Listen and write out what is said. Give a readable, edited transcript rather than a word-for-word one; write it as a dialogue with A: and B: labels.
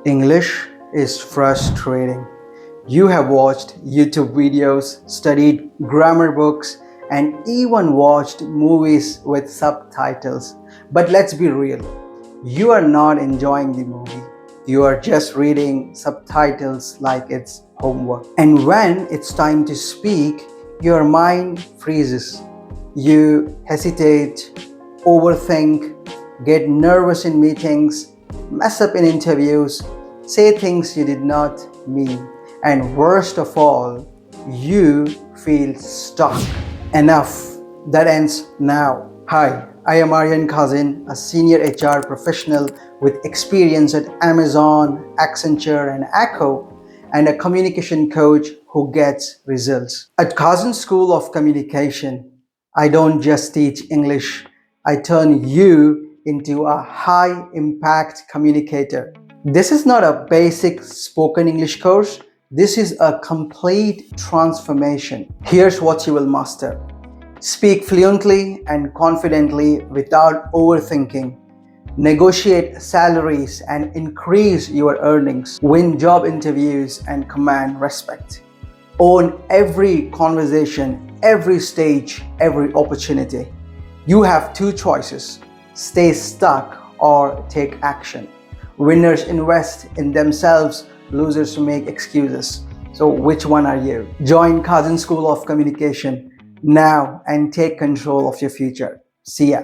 A: English is frustrating. You have watched YouTube videos, studied grammar books, and even watched movies with subtitles. But let's be real, you are not enjoying the movie. You are just reading subtitles like it's homework. And when it's time to speak, your mind freezes. You hesitate, overthink, get nervous in meetings, mess up in interviews, say things you did not mean, and worst of all, you feel stuck. Enough. That ends now. Hi, I am Aryan Kazin, a senior HR professional with experience at Amazon, Accenture, and Echo, and a communication coach who gets results. At Kazin School of Communication, I don't just teach English, I turn you into a high impact communicator. This is not a basic spoken English course, this is a complete transformation. Here's what you will master: speak fluently and confidently without overthinking. Negotiate salaries and increase your earnings. Win job interviews and command respect. Own every conversation, every stage, every opportunity. You have two choices: stay stuck or take action. Winners invest in themselves, losers make excuses. So, which one are you? Join Kazin School of Communication now and take control of your future. See ya.